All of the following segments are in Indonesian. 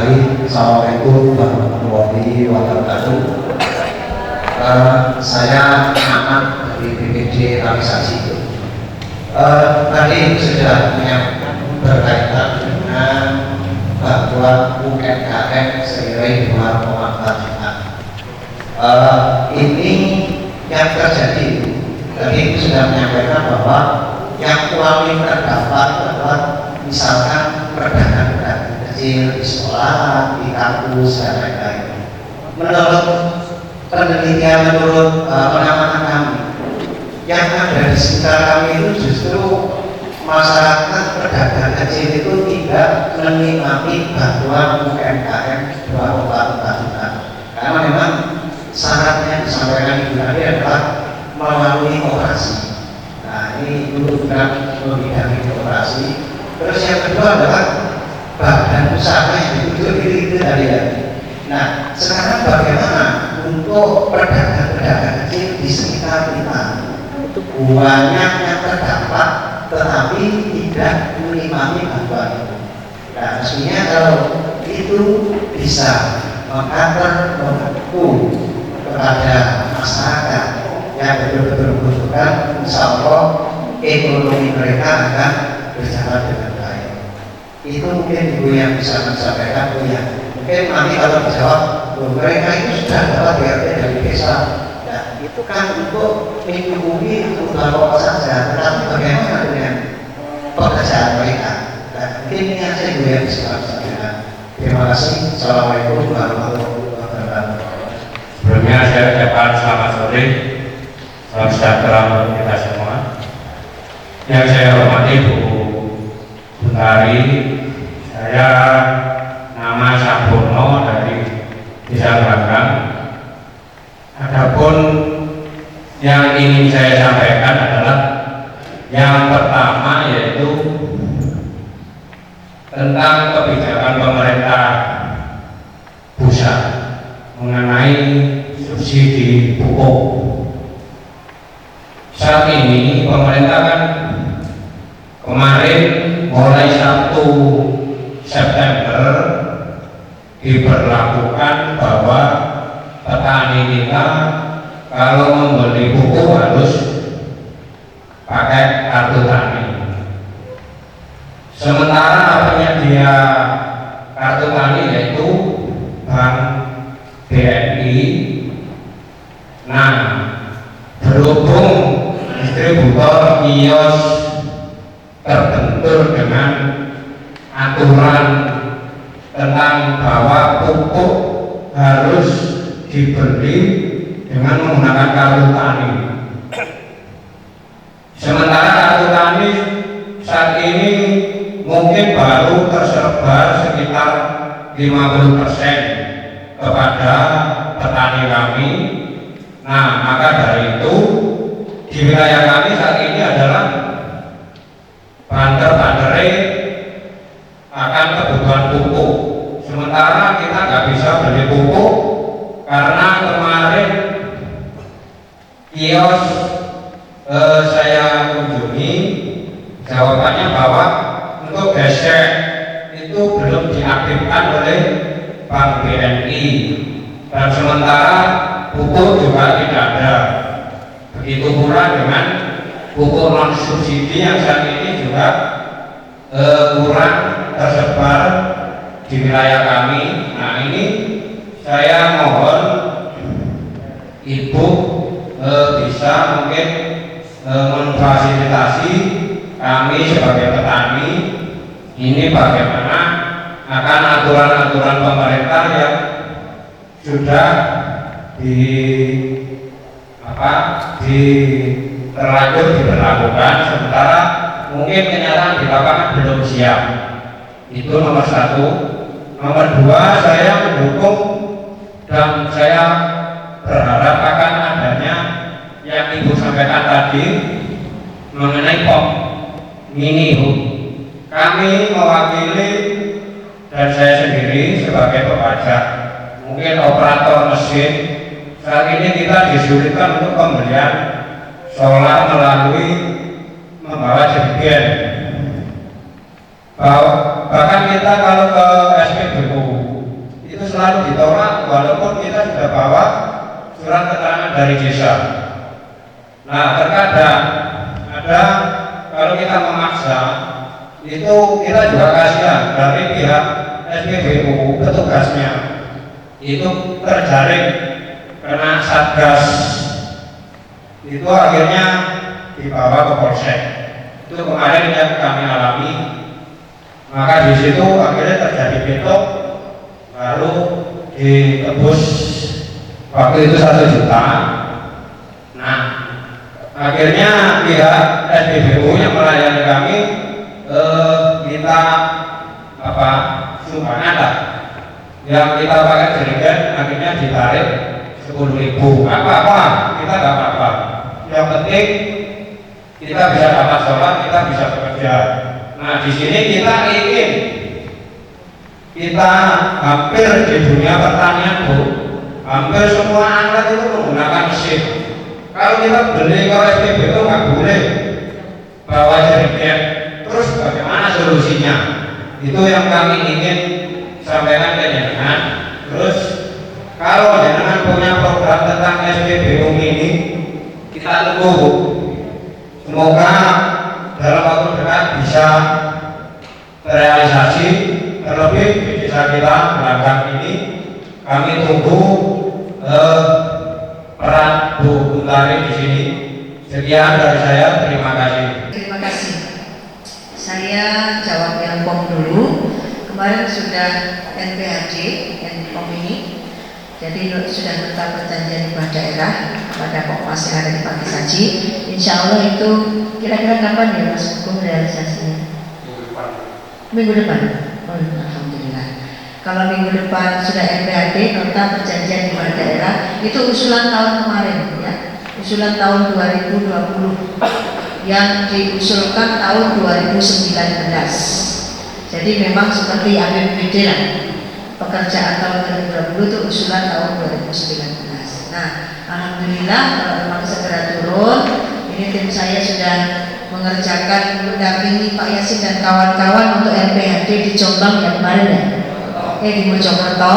sekali. Assalamualaikum warahmatullahi wabarakatuh. Saya Muhammad dari BPD Realisasi. Tadi sudah berkaitan dengan bahwa UMKM seiring dengan pemanfaatan. Ini yang terjadi. Tadi sudah menyampaikan bahwa yang paling terdampak adalah misalkan pedagang-pedagang kecil di sekolah, di kampus dan lain-lain. Menurut penelitian, menurut pengamatan kami, yang ada di sekitar kami itu justru masyarakat pedagang kecil itu tidak menikmati bantuan UMKM 2,4 juta, karena memang syaratnya disampaikan Ibu tadi adalah melalui operasi. Nah, ini dulu bukan membidangi operasi. Terus yang kedua adalah badan usaha yang ditunjuk itu tadi ya. Nah, sekarang bagaimana untuk pedagang-pedagang kecil di sekitar kita? Banyak yang terdampak tetapi tidak menikmati bantuan itu. Nah, mestinya kalau itu bisa mengcover, membantu kepada masyarakat yang betul-betul membutuhkan, insya Allah ekonomi mereka akan berjalan dengan baik. Itu mungkin Ibu yang bisa menyampaikan punya. Mungkin nanti kalau dijawab, mereka itu sudah dapat BLT dari desa. Nah, itu kan untuk mencukupi kebutuhan pokok saja, tetapi bagaimana dengan pekerjaan mereka? Nah, mungkin ini aja Ibu yang bisa menyampaikan. Terima kasih. Assalamualaikum warahmatullahi wabarakatuh. Sebelumnya saya ucapkan selamat sore, salam sejahtera untuk kita semua. Yang saya hormati Bu Buntari, saya nama Sabono dari Desa Gelanggang. Adapun yang ingin saya sampaikan adalah yang pertama, yaitu tentang kebijakan pemerintah pusat mengenai subsidi pupuk. Saat ini pemerintah kan kemarin mulai 1 September diberlakukan bahwa petani kita kalau membeli pupuk harus pakai kartu tani. Sementara penyedia kartu tani yaitu Bank BNI. Nah, berhubung distributor kios terbentur dengan aturan tentang bahwa pupuk harus dibeli dengan menggunakan kartu tani. Sementara kartu tani saat ini mungkin baru tersebar sekitar 50% kepada petani kami. Nah, maka dari itu di wilayah kami saat ini adalah banter-bantere akan kebutuhan pupuk. Sementara kita nggak bisa beli pupuk karena kemarin kios saya kunjungi, jawabannya bahwa untuk gesek itu belum diaktifkan oleh Bank BNI, dan sementara pupuk juga tidak ada. Begitu pula dengan pupuk non subsidi yang saat ini juga kurang tersebar di wilayah kami. Nah, ini saya mohon Ibu bisa mungkin memfasilitasi kami sebagai petani ini bagaimana akan aturan-aturan pemerintah yang sudah terlanjur diberlakukan, sementara mungkin kenyataan di lapangan belum siap. Itu nomor satu. Nomor dua, saya mendukung dan saya berharap akan adanya yang Ibu sampaikan tadi mengenai POM mini. Kami mewakili dan saya sendiri sebagai pepajak, mungkin operator mesin, saat ini kita disulitkan untuk pembelian solar melalui membawa jerigen. Bahkan kita kalau ke SPBU selalu ditolak walaupun kita sudah bawa surat keterangan dari desa. Nah, terkadang ada kalau kita memaksa itu kita juga kasihan dari pihak SPBU, petugasnya itu terjaring kena satgas, itu akhirnya dibawa ke polsek. Itu kemarin yang kami alami. Maka di situ akhirnya terjadi bentrok, lalu ditebus waktu itu 1 juta. Nah, akhirnya pihak SPBU yang melayani kami minta sumbangan lah, yang kita pakai jerigen akhirnya ditarik 10.000. Apa-apa, kita nggak apa-apa. Yang penting kita bisa dapat sholat, kita bisa bekerja. Nah, di sini kita hampir di dunia pertanian Bu, hampir semua angkat itu menggunakan mesin. Kalau kita beli ke SPB itu nggak boleh bawa jerigen. Terus bagaimana solusinya? Itu yang kami ingin sampaikan ke jenengan. Terus kalau jenengan punya program tentang SPBU ini, kita tunggu. Semoga dalam waktu dekat bisa terrealisasi. Terlebih di desa kita belakang ini, kami tunggu peran Bu Guntari di sini. Sekian dari saya, terima kasih. Terima kasih. Saya jawab yang POM dulu. Kemarin sudah NPHJ, POM ini. Jadi sudah minta perjanjian hibah daerah kepada Pokmas yang ada di Pakissaji. Insya Allah itu kira-kira kapan ya Mas Hukum realisasinya? Minggu depan. Oh, alhamdulillah. Kalau minggu depan sudah NPHD, nota perjanjian hibah daerah, itu usulan tahun kemarin ya. Usulan tahun 2020 yang diusulkan tahun 2019. Jadi memang seperti APBD lah. Pekerjaan tahun 2020 itu usulan tahun 2019. Nah, alhamdulillah kalau memang segera turun, ini tim saya sudah mengerjakan mendampingi Pak Yasin dan kawan-kawan untuk LPHD di Jombang yang kemarin ya, di Mojokerto.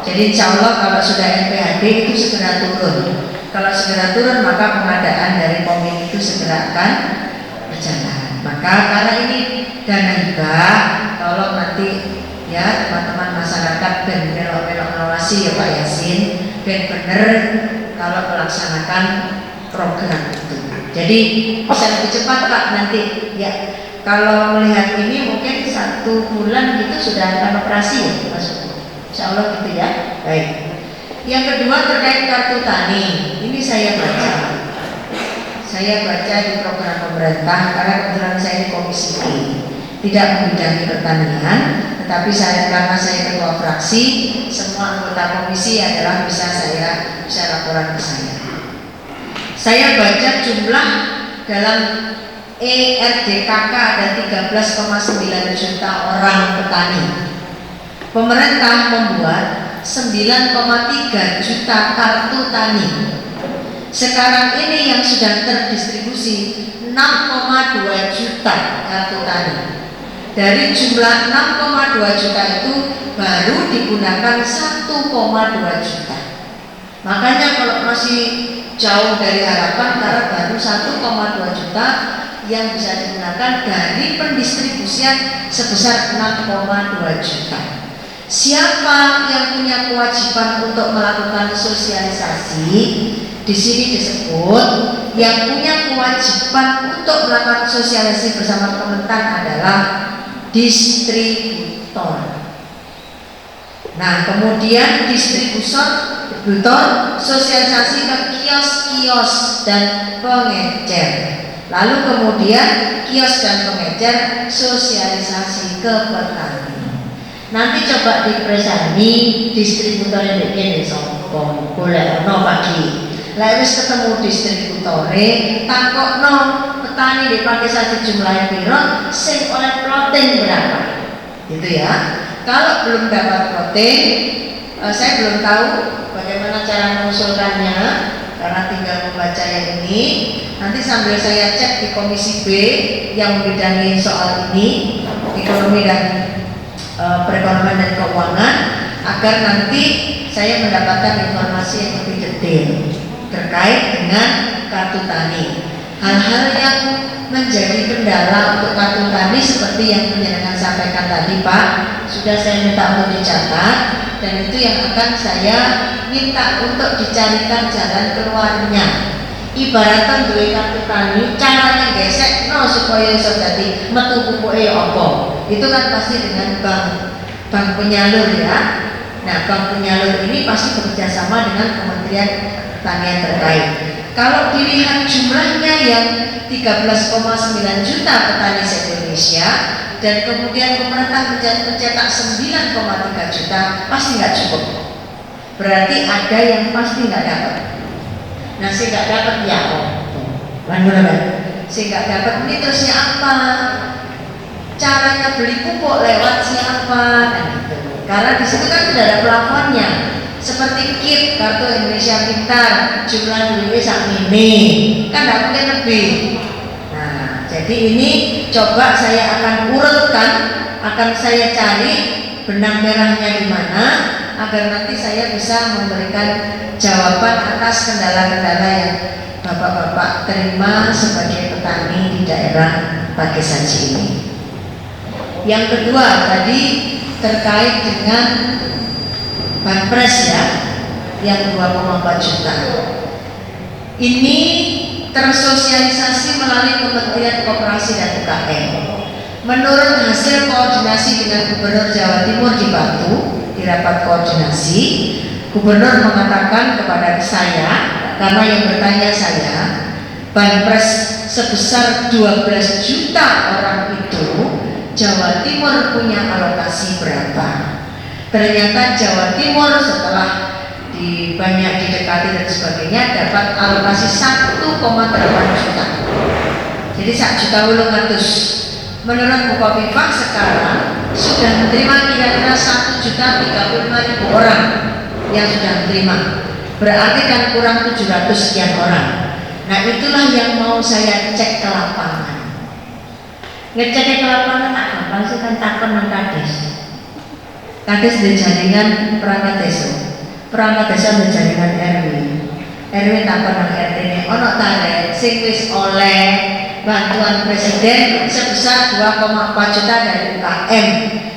Jadi insya Allah kalau sudah LPHD itu segera turun. Kalau segera turun maka pengadaan dari POM itu segera akan berjalan. Maka karena ini dana hibah, tolong nanti ya teman-teman masyarakat dan melok-melok ngawasi ya Pak Yasin, dan benar kalau melaksanakan program itu. Jadi bisa lebih cepat Pak nanti ya. Kalau melihat ini mungkin 1 bulan gitu sudah akan operasi ya Mas. Insya Allah gitu ya. Baik. Yang kedua terkait kartu tani. Ini saya baca di program pemerintah karena kebetulan saya di Komisi E, tidak membidangi pertanian, tetapi karena saya ketua fraksi, semua anggota komisi adalah bisa laporan ke saya. Saya baca jumlah dalam ERDKK ada 13,9 juta orang petani. Pemerintah membuat 9,3 juta kartu tani. Sekarang ini yang sudah terdistribusi 6,2 juta kartu tani. Dari jumlah 6,2 juta itu baru digunakan 1,2 juta. Makanya kalau masih jauh dari harapan karena baru 1,2 juta yang bisa digunakan dari pendistribusian sebesar 6,2 juta. Siapa yang punya kewajiban untuk melakukan sosialisasi? Di sini disebut yang punya kewajiban untuk melakukan sosialisasi bersama Kementan adalah distributor. Nah, kemudian distributor sosialisasi ke kios-kios dan pengecer. Lalu kemudian kios dan pengecer sosialisasi ke petani. Nanti coba dipresani distributor yang bikin sombong boleh no pagi. Lalu ketemu distributore takokno petani di Pakissaji jumlahnya piro, sing oleh protein berapa, gitu ya. Kalau belum dapat protein, saya belum tahu bagaimana cara mengusulkannya karena tinggal membaca yang ini. Nanti sambil saya cek di Komisi B yang membidangi soal ini, ekonomi dan perekonomian dan keuangan, agar nanti saya mendapatkan informasi yang lebih detail terkait dengan kartu tani. Hal-hal yang menjadi kendala untuk kartu tani seperti yang penjenengan sampaikan tadi Pak, sudah saya minta untuk dicatat, dan itu yang akan saya minta untuk dicarikan jalan keluarnya. Ibaratkan duwe kartu tani, caranya gesek supaya iso dadi metu pupuke apa. Itu kan pasti dengan bank penyalur ya. Nah, bank penyalur ini pasti bekerja sama dengan Kementerian Pertanian terkait. Kalau dilihat jumlahnya yang 13,9 juta petani se-Indonesia dan kemudian pemerintah mencetak 9,3 juta, pasti nggak cukup. Berarti ada yang pasti nggak dapat. Nah, saya nggak dapat ya, saya nggak dapat ini terusnya apa? Caranya beli pupuk lewat siapa? Dan gitu. Karena di situ kan sudah ada plafonnya. Seperti KIP, Kartu Indonesia Pintar, jumlah duitnya sakmini, kan tidak mungkin lebih. Nah, jadi ini coba saya akan urutkan, akan saya cari benang merahnya di mana, agar nanti saya bisa memberikan jawaban atas kendala-kendala yang Bapak-bapak terima sebagai petani di daerah Pagesanji ini. Yang kedua tadi terkait dengan Banpres ya, yang 2,4 juta. Ini tersosialisasi melalui Kementerian Koperasi dan UKM. Menurut hasil koordinasi dengan Gubernur Jawa Timur di Batu, di rapat koordinasi, Gubernur mengatakan kepada saya, karena yang bertanya saya, Banpres sebesar 12 juta orang itu, Jawa Timur punya alokasi berapa? Ternyata Jawa Timur setelah banyak didekati dan sebagainya dapat alokasi 1,8 juta. Jadi 1.800.000. Menurut Bupati sekarang sudah menerima kira-kira 1.035.000 orang yang sudah menerima. Berarti kan kurang 700 sekian orang. Nah, itulah yang mau saya cek ke lapangan. Ngecek ke lapangan tak gampang sih, kan takon nang Kades. Kades di jaringan perangkat desa, perangkat desa di jaringan RW takon nang RT ini ono tarik sing wis oleh bantuan presiden sebesar 2,4 juta dari UKM.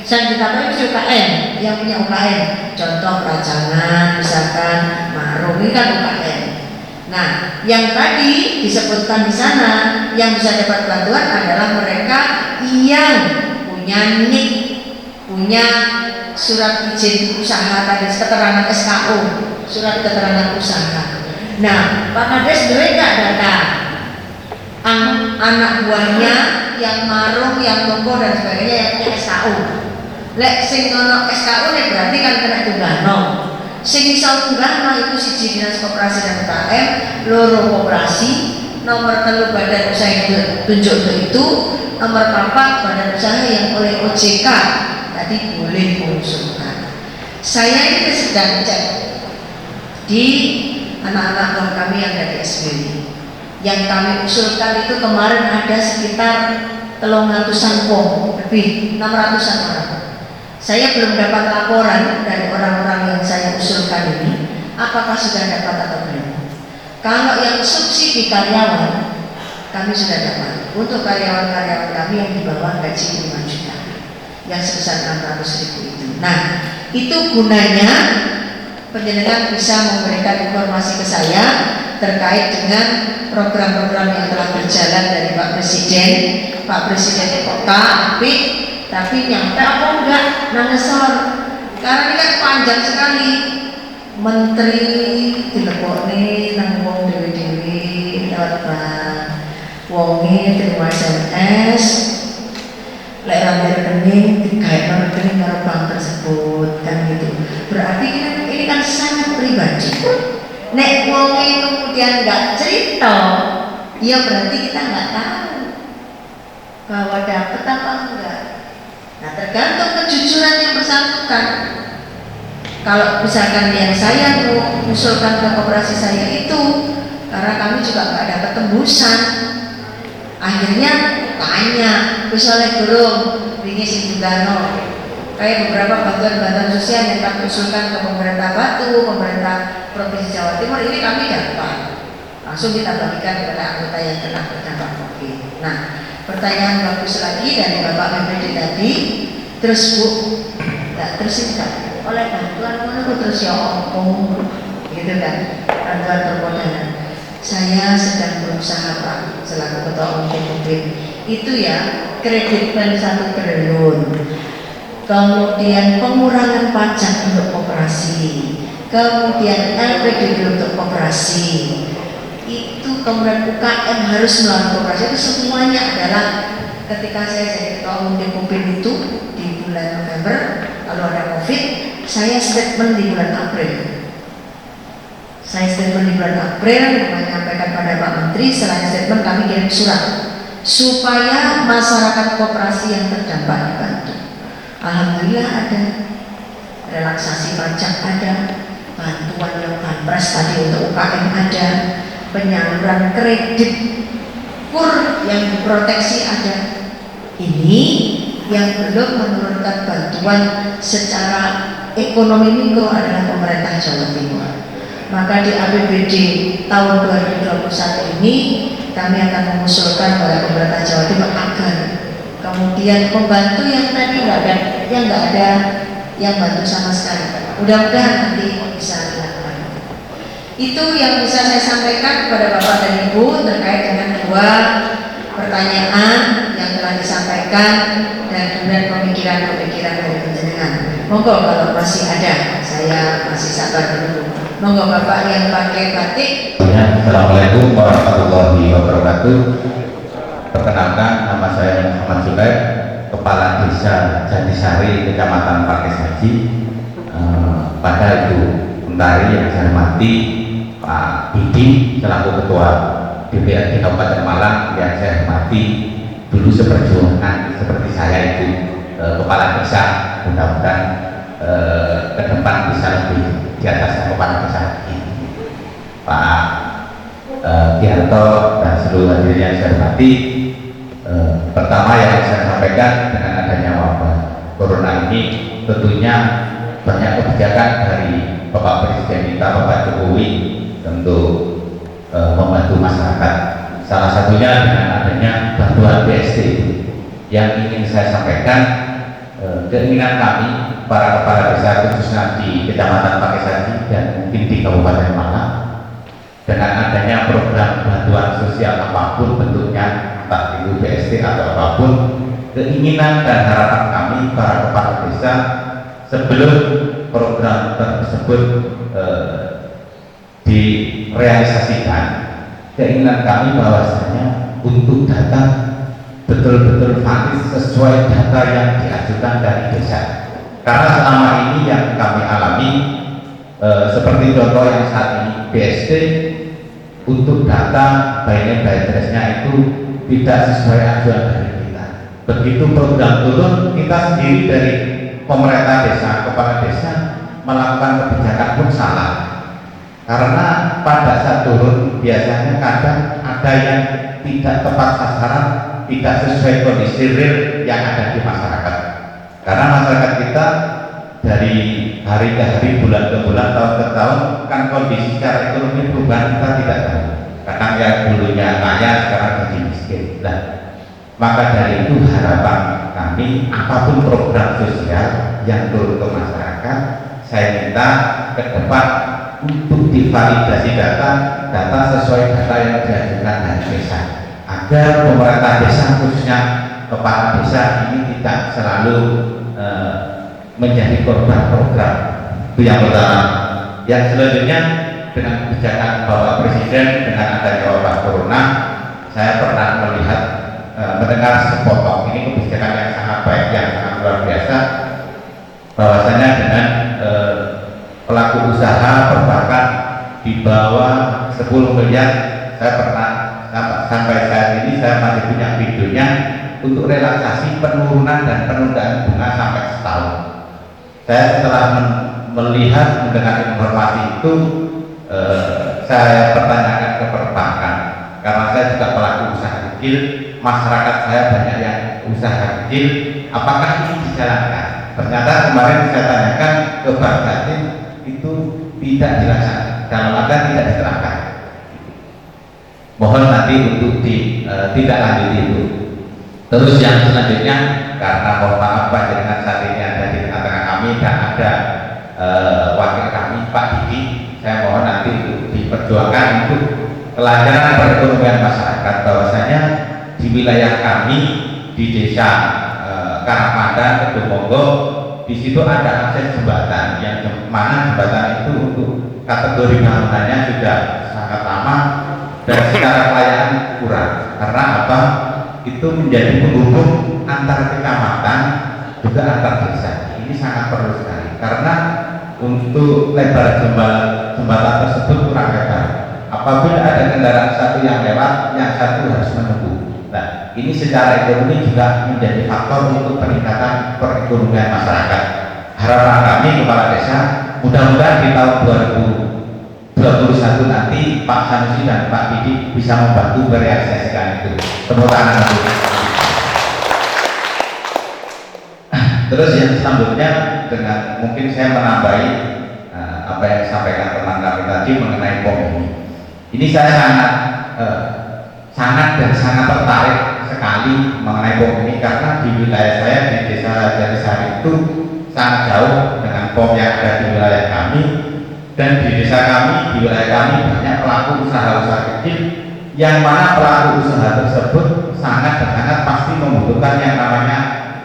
Saya ditarik itu UKM yang punya UKM, contoh Prajangan misalkan Marung, ini kan UKM. Nah, yang tadi disebutkan di sana yang bisa dapat bantuan adalah mereka yang punya NIK, punya surat izin usaha tadi, keterangan SKU, surat keterangan usaha. Nah, Pak Kades duwe nggak data anak buahnya yang marung, yang toko dan sebagainya yang punya SKU? Lek sing ono SKU nek berarti kan kena tunggano. Sing iso tunggano itu siji Dinas Koperasi dan UKM, loro koperasi, nomor 3 badan usaha yang tunjuk itu, nomor 4 badan usaha yang oleh OJK tadi boleh mengusulkan. Saya ini sedang cek di anak-anak buah kami yang dari SBY. Yang kami usulkan itu kemarin ada sekitar 300-an pom, lebih 600-an orang. Saya belum dapat laporan dari orang-orang yang saya usulkan ini, apakah sudah dapat atau belum. Kalau yang subsidi karyawan, kami sudah dapat. Untuk karyawan-karyawan kami yang di bawah gaji 5 juta, yang sebesar 600.000 itu. Nah, itu gunanya penjenengan bisa memberikan informasi ke saya terkait dengan program-program yang telah berjalan dari Pak Presiden. Pak Presiden kota apik, tapi nyampe apa enggak nangesor. Karena ini kan panjang sekali. Menteri dilepokne nang wong dewe-dewe lewat bank. Wonge terima SMS, lek ramai rekening digawe rekening karo bank tersebut, kan gitu. Berarti ini kan sangat pribadi. Nek wonge kemudian nggak cerita, ya berarti kita nggak tahu bahwa dapat apa enggak. Nah, tergantung kejujuran yang bersangkutan. Kalau misalkan yang saya mengusulkan ke koperasi saya itu, karena kami juga nggak dapat tembusan, akhirnya tanya, misalnya belum, ini si Bugano, Kayak beberapa bantuan-bantuan sosial yang kami usulkan ke pemerintah Batu, pemerintah Provinsi Jawa Timur, ini kami dapat langsung kita bagikan kepada anggota yang kena terdampak COVID. Nah, pertanyaan bagus lagi dari Bapak MPD tadi, terus Bu, nggak tersingkat oleh bantuan menurut terus ya ompong, gitu kan, bantuan permodalan. Saya sedang berusaha Pak, selaku Ketua Umum Republik, itu ya kredit pen 1 triliun, kemudian pengurangan pajak untuk koperasi, kemudian LPDB untuk koperasi, itu kemudian UKM harus melalui koperasi, itu semuanya adalah ketika saya jadi Ketua Umum Republik itu di bulan November, lalu ada COVID, saya statement di bulan April. Saya statement di bulan April menyampaikan pada Pak Menteri, selain statement kami kirim surat supaya masyarakat koperasi yang terdampak dibantu. Alhamdulillah ada relaksasi pajak, ada bantuan yang banpres tadi untuk UKM, ada penyaluran kredit kur yang diproteksi ada. Ini yang belum menurunkan bantuan secara ekonomi mikro adalah pemerintah Jawa Timur. Maka di APBD tahun 2021 ini kami akan mengusulkan kepada pemerintah Jawa Timur agar kemudian pembantu yang tadi nggak ada yang bantu sama sekali. Mudah-mudahan nanti bisa dilakukan. Itu yang bisa saya sampaikan kepada Bapak dan Ibu terkait dengan 2 pertanyaan yang telah disampaikan dan kemudian pemikiran-pemikiran dari penjenengan. Monggo kalau masih ada, saya masih sabar dulu. Monggo Bapak yang pakai batik. Assalamualaikum warahmatullahi wabarakatuh. Perkenalkan, nama saya Muhammad Sulaim, Kepala Desa Jatisari, Kecamatan Pakis Haji. Pada Ibu Mentari yang saya hormati, Pak Bidi selaku Ketua DPRD Kabupaten Malang yang saya hormati, dulu seperjuangan seperti saya itu Kepala Desa, mudah-mudahan ke depan bisa lebih di atas Kepala Desa ini. Pak Gianto dan seluruh hadirin yang saya hormati, pertama yang saya sampaikan, dengan adanya wabah corona ini tentunya banyak kebijakan dari Bapak Presiden kita, Bapak Jokowi, untuk membantu masyarakat. Salah satunya dengan adanya bantuan BST. Yang ingin saya sampaikan, keinginan kami para kepala desa khususnya di Kecamatan Pakis Haji dan mungkin di Kabupaten Malang, dengan adanya program bantuan sosial apapun bentuknya, entah itu BST atau apapun, keinginan dan harapan kami para kepala desa sebelum program tersebut direalisasikan, keinginan kami bahwasanya untuk data betul-betul valid sesuai data yang diajukan dari desa. Karena selama ini yang kami alami, seperti contoh yang saat ini BST, untuk data by name by address-nya itu tidak sesuai ajuan dari kita. Begitu program turun, kita sendiri dari pemerintah desa, kepala desa melakukan kebijakan pun salah. Karena pada saat turun biasanya kadang ada yang tidak tepat sasaran, tidak sesuai kondisi real yang ada di masyarakat. Karena masyarakat kita dari hari ke hari, bulan ke bulan, tahun ke tahun, kan kondisi secara ekonomi perubahan kita tidak tahu. Kadang yang dulunya kaya sekarang jadi miskin. Nah, maka dari itu harapan kami, apapun program sosial yang turun ke masyarakat, saya minta ke depan untuk divalidasi data sesuai data yang diajukan dari desa, agar pemerintah desa khususnya kepala desa ini tidak selalu menjadi korban program. Itu yang pertama. Yang selanjutnya, dengan kebijakan Bapak Presiden dengan adanya wabah corona, saya pernah mendengar sepotong, ini kebijakan yang sangat baik, yang sangat luar biasa, bahwasanya dengan pelaku usaha perbankan di bawah 10 miliar, saya pernah sampai saat ini saya masih punya videonya, untuk relaksasi penurunan dan penundaan bunga sampai setahun. Saya setelah melihat, mendengar informasi itu, saya pertanyakan ke perbankan, karena saya juga pelaku usaha kecil, masyarakat saya banyak yang usaha kecil, apakah ini dijalankan? ternyata kemarin saya tanyakan ke Pak Katin itu tidak dilaksanakan, dalam artian tidak diterapkan. Mohon nanti untuk tidak lanjut itu. Terus yang selanjutnya, karena mohon maaf Pak, dengan saat ini ada di tengah-tengah kami dan ada wakil kami Pak Didi, saya mohon nanti untuk diperjuangkan untuk kelancaran perekonomian masyarakat, bahwasanya di wilayah kami di desa Karangpandan, Kedumonggo, di situ ada akses jembatan yang mana jembatan itu untuk kategori bangunannya sudah sangat lama dan secara pelayanan kurang. Karena apa? Itu menjadi penghubung antar kecamatan juga antar desa. Ini sangat perlu sekali karena untuk lebar jembatan tersebut kurang lebar. Apabila ada kendaraan satu yang lewat, yang satu harus menunggu. Nah, ini secara ekonomi juga menjadi faktor untuk peningkatan perekonomian masyarakat. Harapan kami kepala desa, mudah-mudahan di tahun 2021 nanti Pak Sanusi dan Pak Didi bisa membantu merealisasikan itu. Tepuk tangan untuk. Terus yang selanjutnya, dengan mungkin saya menambahi apa yang disampaikan teman kami tadi mengenai POM ini. Ini saya sangat tertarik sekali mengenai POM ini karena di wilayah saya di desa Jatisari itu sangat jauh dengan POM yang ada di wilayah kami, dan di desa kami, di wilayah kami banyak pelaku usaha-usaha kecil yang mana pelaku usaha tersebut sangat pasti membutuhkan yang namanya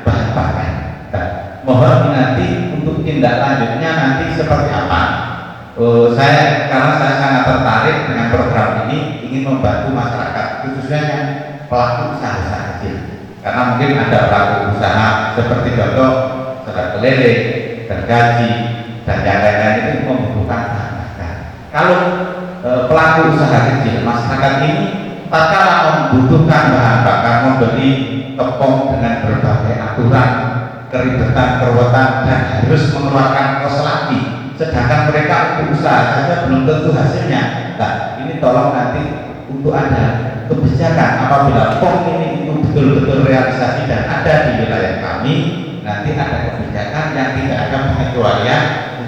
bahan pakan. Nah, mohon nanti untuk tindak lanjutnya nanti seperti apa. Karena saya sangat tertarik dengan program ini, ingin membantu masyarakat khususnya yang pelaku usaha kecil, karena mungkin ada pelaku usaha seperti contoh sedang keliling, gergaji, dan yang lain-lain itu membutuhkan bahan bakar. Kalau pelaku usaha kecil masyarakat ini tatkala membutuhkan bahan bakar, membeli tepung dengan berbagai aturan, keribetan, keruwetan, dan harus mengeluarkan kos lagi, sedangkan mereka untuk usaha saja belum tentu hasilnya. Nah, ini tolong nanti untuk ada kebijakan apabila POM ini itu betul-betul realisasi dan ada di wilayah kami, nanti ada kebijakan yang tidak ada pengecualian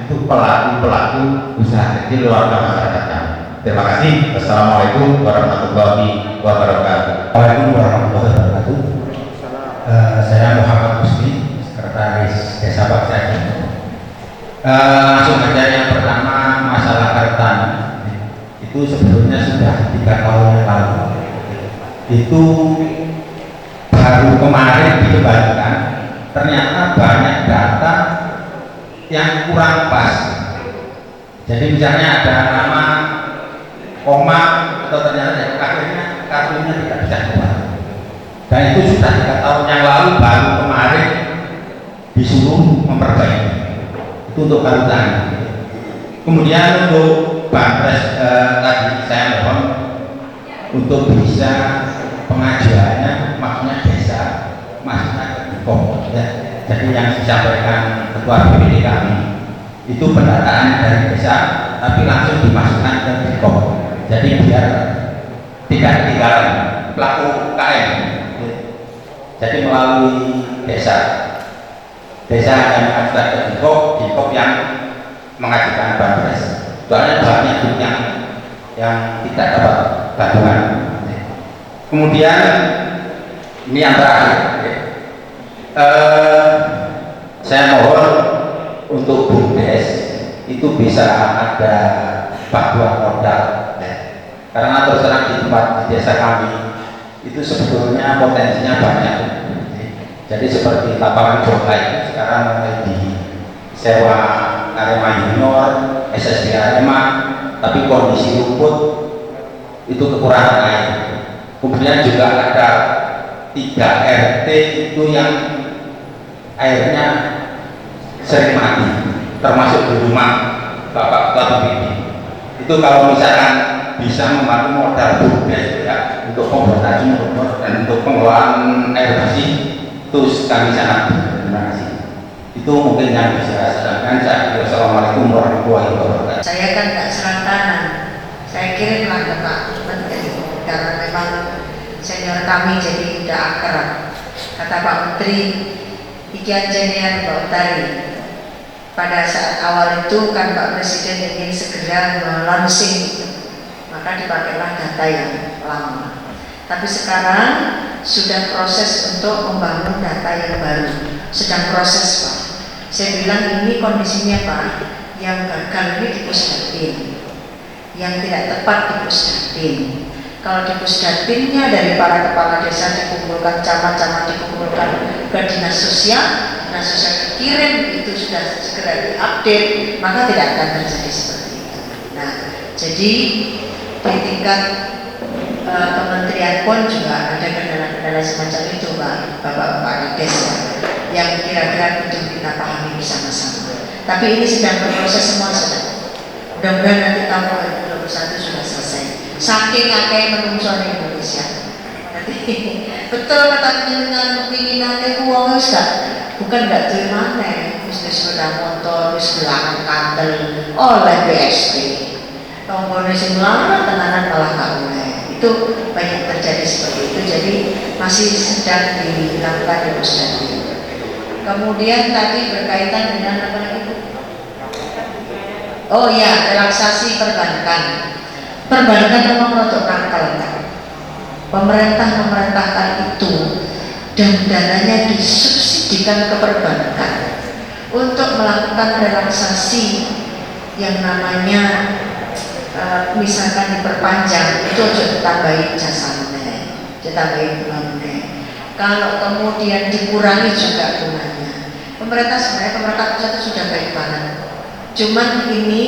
untuk pelaku usaha kecil warga masyarakat kami. Terima kasih. Assalamualaikum warahmatullahi wabarakatuh. Waalaikumsalam warahmatullahi wabarakatuh. Saya Muhammad Husni, Sekretaris Desa Bakti. Langsung aja, yang pertama masalah kertan itu sebetulnya sudah 3 tahun yang lalu, itu baru kemarin dikembalikan. Ternyata banyak data yang kurang pas. Jadi misalnya ada nama, koma, atau ternyata kartunya tidak bisa keluar. Dan itu sudah 3 tahun yang lalu, baru kemarin disuruh memperbaiki. Itu untuk karutan. Kemudian untuk banpres tadi saya mohon untuk bisa pengajuannya, maksudnya desa masukkan ke Dikom, ya. Jadi yang disampaikan ketua BPD kami itu pendataan dari desa, tapi langsung dimasukkan ke Dikom. Jadi biar tidak ketinggalan pelaku UKM. Jadi melalui desa yang mengajukan ke Dikom yang mengajukan banpres. Soalnya banyak yang tidak dapat bantuan. Kemudian ini yang terakhir, saya mohon untuk BUMDes itu bisa ada bantuan modal, karena terus terang di tempat di desa kami itu sebetulnya potensinya banyak. Jadi seperti lapangan bola itu sekarang mulai disewa Arema Junior, SSD Arema, tapi kondisi rumput itu kekurangan air. Kemudian juga ada 3 RT itu yang airnya sering mati, termasuk di rumah Bapak Ketua BPD. Itu kalau misalkan bisa membantu modal BUMDes ya, untuk pembuatan sumur dan untuk pengelolaan air bersih, itu kami sangat terima kasih. Itu mungkin yang bisa saya sampaikan. Assalamualaikum warahmatullahi wabarakatuh. Saya kan tak serang tangan, saya kirimlah ke Pak Menteri karena memang senior kami jadi tidak akrab. Kata Pak Menteri, Iki anjanian Mbak Utari. Pada saat awal itu kan Pak Presiden ingin segera melaunching, maka dipakailah data yang lama. Tapi sekarang sudah proses untuk membangun data yang baru, sedang proses Pak. Saya bilang ini kondisinya Pak, yang gagal ini di Pusdatin, yang tidak tepat di Pusdatin. Kalau di Pusdatinnya dari para kepala desa dikumpulkan, camat-camat dikumpulkan ke dinas sosial dikirim, itu sudah segera diupdate, maka tidak akan terjadi seperti itu. Nah, jadi di tingkat kementerian pun juga ada kendala-kendala semacam itu Bapak-Bapak Dides yang kira-kira butuh kita pahami bersama-sama. Tapi ini sedang berproses semua sudah. Mudah-mudahan nanti tahun 2021 sudah selesai. Saking akeh menungso di Indonesia. Nanti betul kata pimpinannya uang bukan nggak terima bisnis sepeda motor, bisnis gelangan kantor oleh BSD. Tombol sing larang tenanan malah nggak boleh. Itu banyak terjadi seperti itu. Jadi masih sedang dilakukan di Pusdatin. Kemudian tadi berkaitan dengan apa lagi Bu? Oh ya, relaksasi perbankan. Perbankan memang untuk nakal kan. Pemerintah kali itu dan dananya disubsidikan ke perbankan untuk melakukan relaksasi yang namanya misalkan diperpanjang, itu aja ditambahin jasanya, ditambahin bunganya. Kalau kemudian dikurangi juga bunganya. Pemerintah pusat itu sudah baik banget. Cuman ini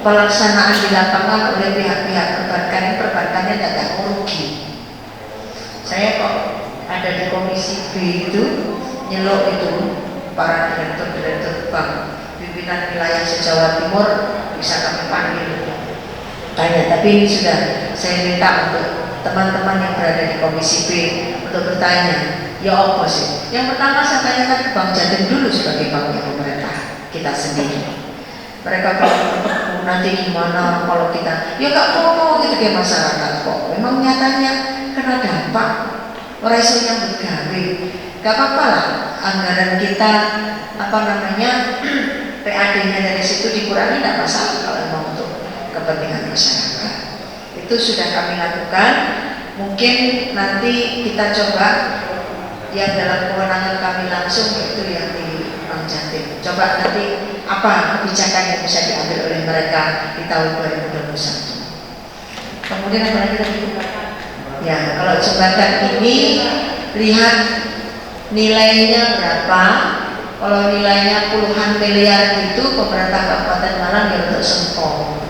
pelaksanaan di lapangan oleh pihak-pihak perbankannya tidak merugi. Saya kok ada di komisi B itu nyelok itu para direktur bank pimpinan wilayah se-Jawa Timur bisa kami panggil tanya, tapi ini sudah saya minta untuk teman-teman yang berada di komisi B untuk bertanya, ya apa sih? Yang pertama saya tanyakan ke Bank Jatim dulu sebagai bank yang pemerintah kita sendiri. Mereka kalau nanti gimana kalau kita, ya gak apa-apa gitu kayak masyarakat kok. Memang nyatanya kena dampak orang yang bergawe. Gak apa-apa lah anggaran kita PAD-nya dari situ dikurangi, tidak masalah kalau memang untuk kepentingan masyarakat. Itu sudah kami lakukan. Mungkin nanti kita coba yang dalam kewenangan kami langsung, yaitu yang di Bank Jatim. Coba nanti apa kebijakan yang bisa diambil oleh mereka di tahun 2021. Kemudian apa lagi tadi? Ya, kalau jembatan ini lihat nilainya berapa. Kalau nilainya puluhan miliar itu pemerintah Kabupaten Malang ya untuk sempol.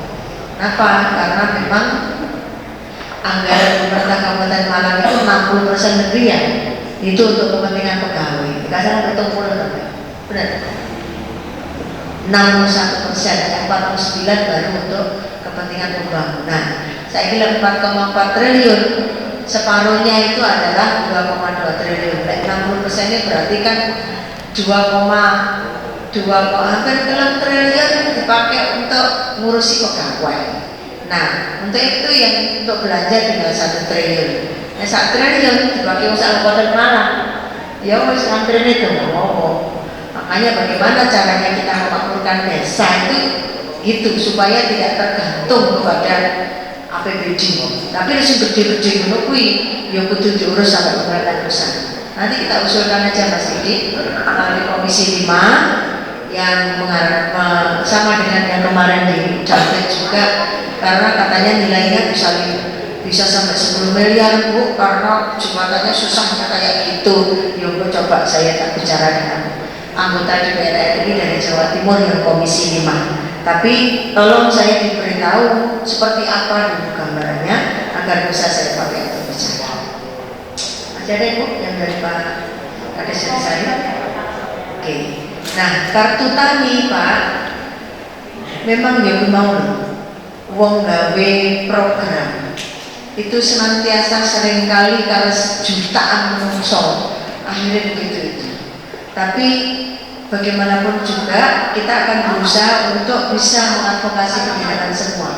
Kenapa? Karena memang anggaran pemerintah Kabupaten Malang itu 60% negeri ya. Itu untuk kepentingan pegawai. Kadang bertumpul benar. 61%, 49 baru untuk kepentingan pembangunan. Saya kira 4,4 triliun, separuhnya itu adalah 2,2 triliun. 60% ini berarti kan 2,2 hampir 6 triliun dipakai untuk ngurusi pegawai. Nah, untuk itu yang untuk belanja tinggal 1 triliun. Nah, 1 triliun dipakai usaha Kabupaten Malang. Ya wis antren itu makanya bagaimana caranya kita memakmurkan desa itu gitu supaya tidak tergantung kepada APBD. Tapi harus gede-gede menukui yang kudu diurus sampai pemerintah pusat. Nanti kita usulkan aja Mas Didi melalui Komisi 5 yang sama dengan yang kemarin di Jatim juga, karena katanya nilainya bisa sampai 10 miliar Bu, karena jembatannya susahnya kayak gitu. Ya coba saya tak bicara dengan anggota DPR RI dari Jawa Timur yang Komisi 5. Tapi tolong saya diberitahu seperti apa dulu gambarannya agar bisa saya pakai untuk bicara. Aja deh Bu yang dari Pak Kades saya. Oke. Nah, kartu tani Pak memang ya mau wong gawe program itu senantiasa seringkali karena jutaan menungso akhirnya begitu itu. Tapi bagaimanapun juga kita akan berusaha untuk bisa mengadvokasi kebijakan semua.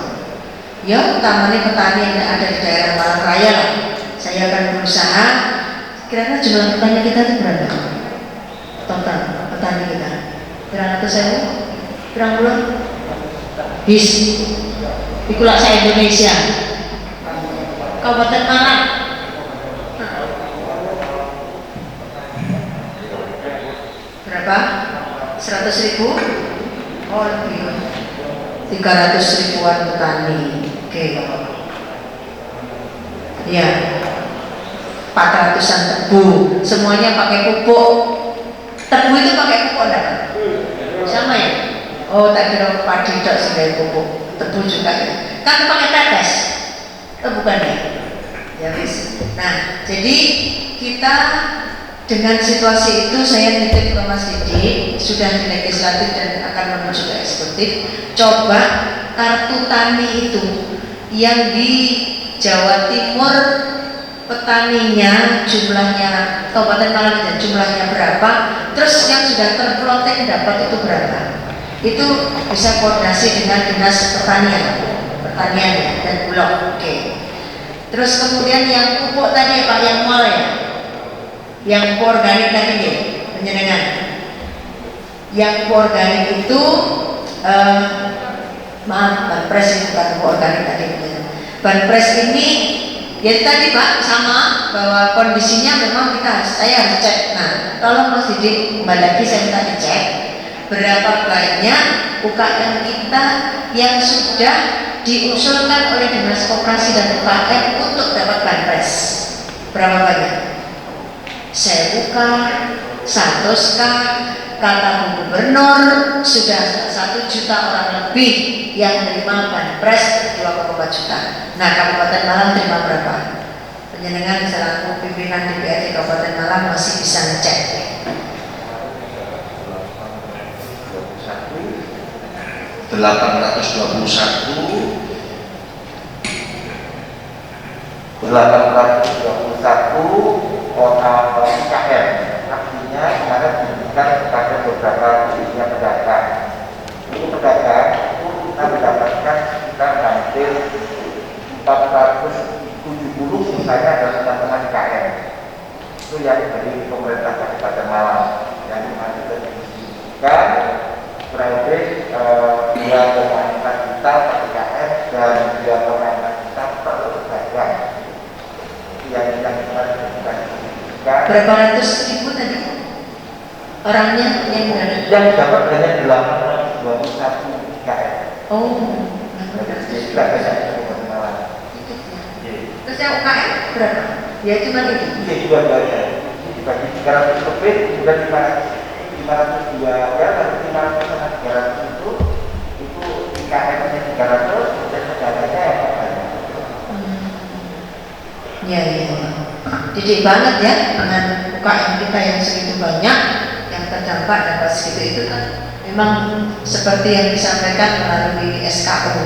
Ya, utamanya petani yang ada di daerah Malang Raya lah. Saya akan berusaha. Kira-kira jumlah petani kita itu berapa? total petani kita? Pirang atus sewu? Pirang bulan? Bis. Ikulah saya Indonesia. Kabupaten Malang. Berapa? 100.000? Oh lebih. 300 ribuan petani. Oke. Ya. 400-an tebu. Semuanya pakai pupuk. Tebu itu pakai pupuk enggak? Sama ya? Oh, tak kira padi dok sebagai pupuk. Tebu juga ya. Kan pakai tetes. Oh, bukan ya? Ya wis. Nah, jadi kita dengan situasi itu saya nitip ke Mas Didi, sudah di legislatif dan akan menuju ke eksekutif. Coba kartu tani itu yang di Jawa Timur petaninya jumlahnya, Kabupaten Malang dan jumlahnya berapa, terus yang sudah terplotek dapat itu berapa, itu bisa koordinasi dengan dinas pertanian dan bulog. Oke. Terus kemudian yang pupuk tadi Pak, yang mall ya, yang pupuk organik tadi ya, penjenengan, yang pupuk organik itu maaf, Banpres itu bukan pupuk organik tadi. Banpres ini ya tadi Pak, sama bahwa kondisinya memang saya harus cek. Nah, tolong Mas Didi kembali lagi saya minta dicek berapa banyak UKM kita yang sudah diusulkan oleh Dinas Koperasi dan UKM untuk dapat Banpres. Berapa banyak? 1000 kah? 100 kah? Kata Bu Gubernur sudah 1 juta orang lebih yang menerima Banpres 2,4 juta. Nah, Kabupaten Malang terima berapa? Penjenengan selaku pimpinan DPRD Kabupaten Malang masih bisa ngecek. 821 total IKM. Artinya kemarin diberikan kepada beberapa jenisnya pedagang. Ini pedagang itu kita mendapatkan sekitar hampir 470 misalnya ada teman-teman IKM. Itu yang dari pemerintah Kabupaten Malang yang nanti didistribusikan kurang lebih 2,4 juta per IKM dan 2,4 juta per pedagang. Yang kemarin didistribusikan. Berapa ratus ribu tadi orangnya yang dapat hanya 821 IKM. Oh, jadi tidak banyak Kabupaten Malang. Terus yang UKM berapa? Ya cuma itu. Iya juga banyak. Dibagi 300 lebih, kemudian 502 ya, tapi 500 sama 300 itu IKM-nya 300, kemudian pedagangnya yang banyak. Ya. Didik banget ya dengan UKM kita yang segitu banyak, yang terdampak dapat segitu itu kan memang seperti yang disampaikan melalui SKU.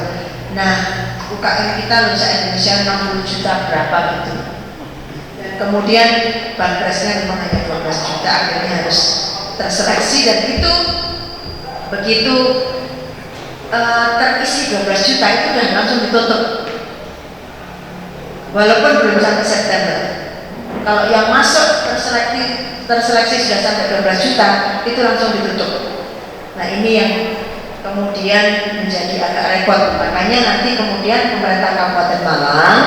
Nah, UKM kita lulusan Indonesia 60 juta berapa gitu. Dan kemudian Banpresnya memang hanya 12 juta, akhirnya harus terseleksi dan itu begitu terisi 12 juta itu sudah langsung ditutup. Walaupun belum sampai September. Kalau yang masuk terseleksi sudah sampai 12 juta itu langsung ditutup. Nah, ini yang kemudian menjadi agak repot. Makanya nanti kemudian pemerintah Kabupaten Malang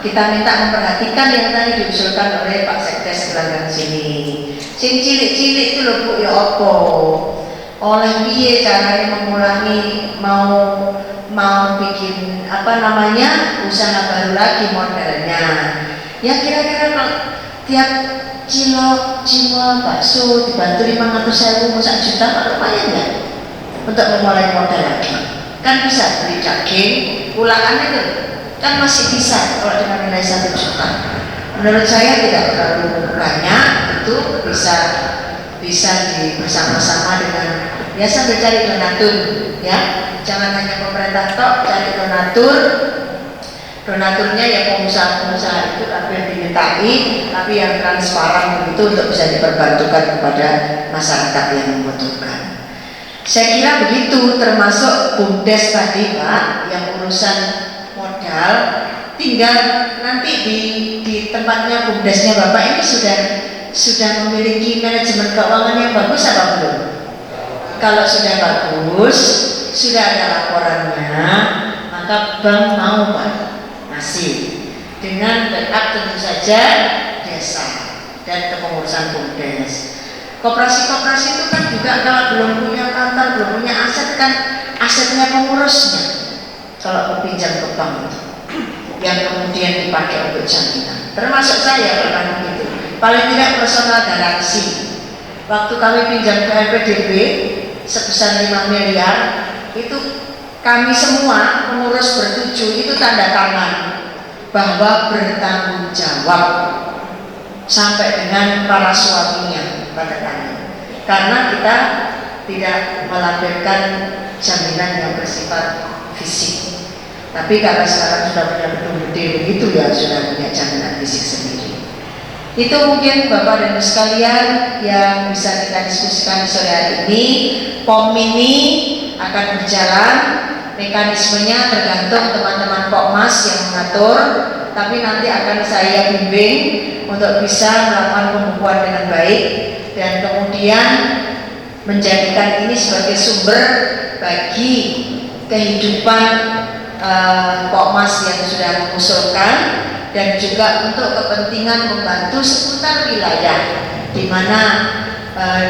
kita minta memperhatikan yang tadi diusulkan oleh Pak Sekdes belakang sini. Sing cilik-cilik itu loh Bu, ya opo. Oleh piye caranya mengulangi mau bikin usaha baru lagi modelnya. Ya kira-kira kalau tiap kilo bakso dibantu 500.000 1 juta lumayan ya untuk memulai modal lagi. Kan bisa beli daging, ulangan itu kan masih bisa kalau dengan nilai 1 juta. Menurut saya tidak terlalu banyak, itu bisa bersama-sama dengan ya sambil cari donatur ya. Jangan hanya pemerintah tok, cari donaturnya ya pengusaha-pengusaha itu tapi yang dimintai, tapi yang transparan begitu untuk bisa diperbantukan kepada masyarakat yang membutuhkan. Saya kira begitu, termasuk BUMDes tadi Pak, yang urusan modal, tinggal nanti di tempatnya BUMDesnya Bapak ini sudah sudah memiliki manajemen keuangan yang bagus apa belum? Kalau sudah bagus, sudah ada laporannya, maka bank mau Pak ngasih dengan backup tentu saja desa dan kepengurusan BUMDes. Koperasi-koperasi itu kan juga kalau belum punya kantor, belum punya aset kan asetnya pengurusnya. Kalau pinjam ke bank itu yang kemudian dipakai untuk jaminan. Termasuk saya pernah begitu. Paling tidak personal garansi. Waktu kami pinjam ke LPDB sebesar 5 miliar, itu kami semua pengurus bertujuh itu tanda tangan bahwa bertanggung jawab sampai dengan para suaminya pada kami. Karena kita tidak melampirkan jaminan yang bersifat fisik. Tapi karena sekarang sudah punya betul-betul begitu ya, sudah punya jaminan fisik sendiri. Itu mungkin Bapak dan Ibu sekalian yang bisa kita diskusikan sore hari ini. POM ini akan berjalan, mekanismenya tergantung teman-teman Pokmas yang mengatur, tapi nanti akan saya bimbing untuk bisa melakukan pembukuan dengan baik dan kemudian menjadikan ini sebagai sumber bagi kehidupan Pokmas yang sudah mengusulkan, dan juga untuk kepentingan membantu seputar wilayah di mana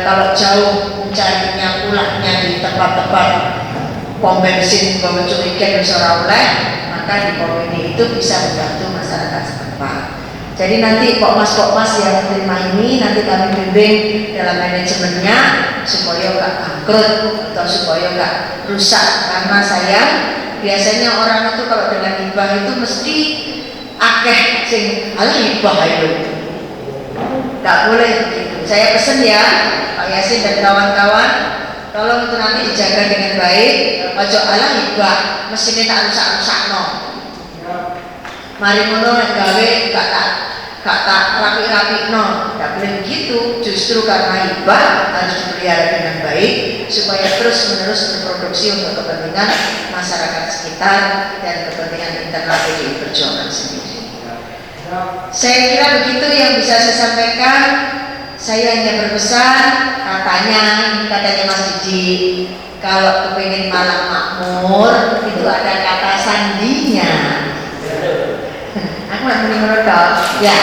kalau jauh mencarinya pulangnya di tempat-tempat pom bensin, pom curiga dan oleh, maka di pom ini itu bisa membantu masyarakat setempat. Jadi nanti Pokmas yang menerima ini nanti kami bimbing dalam manajemennya supaya nggak bangkrut atau supaya nggak rusak, karena saya biasanya orang itu kalau dengan hibah itu mesti akeh sing alah hibah itu. Nggak boleh begitu. Saya pesen ya Pak Yasin dan kawan-kawan, tolong itu nanti dijaga dengan baik. Ojo alah hibah, mesinnya tak rusak-rusak no. Mari ngono gawe gak tak rapi-rapi no. Nggak boleh begitu. Justru karena hibah harus dipelihara dengan baik supaya terus-menerus berproduksi untuk kepentingan masyarakat sekitar dan kepentingan internal PDI Perjuangan sendiri. Saya kira begitu yang bisa saya sampaikan. Saya hanya berpesan, katanya Mas Didi, kalau kepingin Malang makmur itu ada kata sandinya. Aku nggak menurut ya.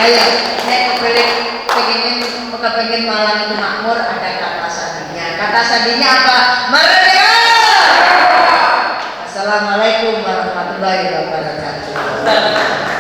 Ayo, saya kepingin Malang itu makmur, ada kata sandinya. Kata sandinya apa? Merdeka! Assalamualaikum warahmatullahi wabarakatuh.